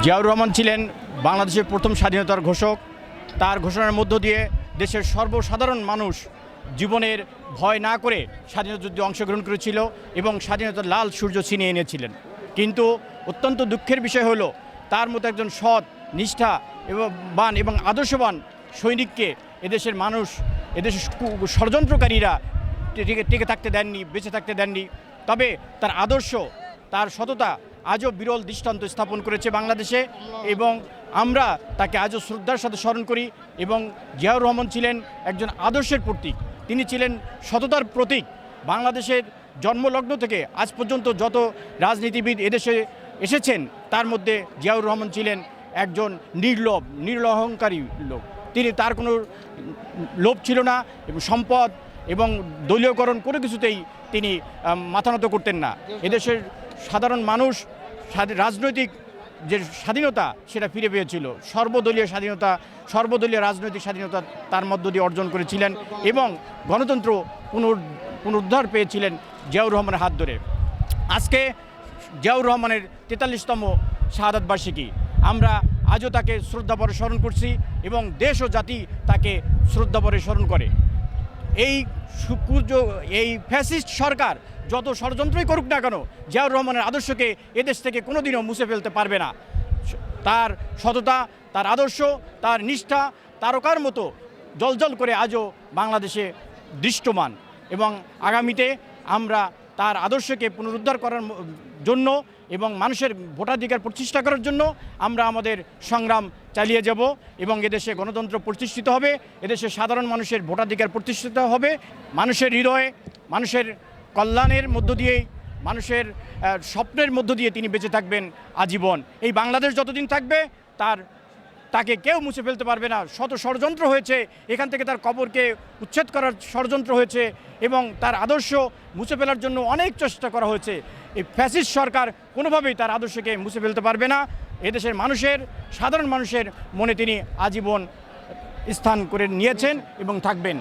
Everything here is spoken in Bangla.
জিয়াউর রহমান ছিলেন বাংলাদেশের প্রথম স্বাধীনতার ঘোষক। তার ঘোষণার মধ্য দিয়ে দেশের সর্বসাধারণ মানুষ জীবনের ভয় না করে স্বাধীনতা যুদ্ধে অংশগ্রহণ করেছিল এবং স্বাধীনতার লাল সূর্য ছিনিয়ে এনেছিলেন। কিন্তু অত্যন্ত দুঃখের বিষয় হলো তার মতো একজন সৎ, নিষ্ঠা এবং আদর্শবান সৈনিককে এদেশের মানুষ, এদেশের ষড়যন্ত্রকারীরা টিকে থাকতে দেননি, বেঁচে থাকতে দেননি। তবে তার আদর্শ, তার সততা আজও বিরল দৃষ্টান্ত স্থাপন করেছে বাংলাদেশে, এবং আমরা তাকে আজও শ্রদ্ধার সাথে স্মরণ করি। এবং জিয়াউর রহমান ছিলেন একজন আদর্শের প্রতীক, তিনি ছিলেন সততার প্রতীক। বাংলাদেশের জন্মলগ্ন থেকে আজ পর্যন্ত যত রাজনীতিবিদ এদেশে এসেছেন তার মধ্যে জিয়াউর রহমান ছিলেন একজন নির্লহংকারী লোক। তার কোনো লোভ ছিল না, এবং সম্পদ এবং দলীয়করণ কোনো কিছুতেই তিনি মাথা নত করতেন না। এদেশের সাধারণ মানুষ রাজনৈতিক যে স্বাধীনতা সেটা ফিরে পেয়েছিল, সর্বদলীয় রাজনৈতিক স্বাধীনতা তার মধ্য দিয়ে অর্জন করেছিলেন, এবং গণতন্ত্র পুনরুদ্ধার পেয়েছিলেন জিয়াউর রহমানের হাত ধরে। আজকে জিয়াউর রহমানের 43তম শাহাদাত বার্ষিকী, আমরা আজও তাকে শ্রদ্ধাভরে স্মরণ করছি এবং দেশ ও জাতি তাকে শ্রদ্ধাভরে স্মরণ করে। এই ফ্যাসিস্ট সরকার যত ষড়যন্ত্রই করুক না কেন, জিয়াউর রহমানের আদর্শকে এদেশ থেকে কোনোদিনও মুছে ফেলতে পারবে না। তার সততা, তার আদর্শ, তার নিষ্ঠা তারকার মতো জ্বলজ্বল করে আজও বাংলাদেশে দৃশ্যমান, এবং আগামীতে আমরা তার আদর্শকে পুনরুদ্ধার করার জন্য এবং মানুষের ভোটাধিকার প্রতিষ্ঠা করার জন্য আমরা আমাদের সংগ্রাম চালিয়ে যাব, এবং এদেশে গণতন্ত্র প্রতিষ্ঠিত হবে, এদেশে সাধারণ মানুষের ভোটাধিকার প্রতিষ্ঠিত হবে। মানুষের হৃদয়ে, মানুষের কল্যাণের মধ্য দিয়েই, মানুষের স্বপ্নের মধ্য দিয়ে তিনি বেঁচে থাকবেন আজীবন। এই বাংলাদেশ যতদিন থাকবে তাকে কেউ মুছে ফেলতে পারবে না। শত ষড়যন্ত্র হয়েছে, এখান থেকে তার কবরকে উচ্ছেদ করার ষড়যন্ত্র হয়েছে, এবং তার আদর্শ মুছে ফেলার জন্য অনেক চেষ্টা করা হয়েছে। এই ফ্যাসিস্ট সরকার কোনোভাবেই তার আদর্শকে মুছে ফেলতে পারবে না। এদেশের সাধারণ মানুষের মনে তিনি আজীবন স্থান করে নিয়েছেন এবং থাকবেন।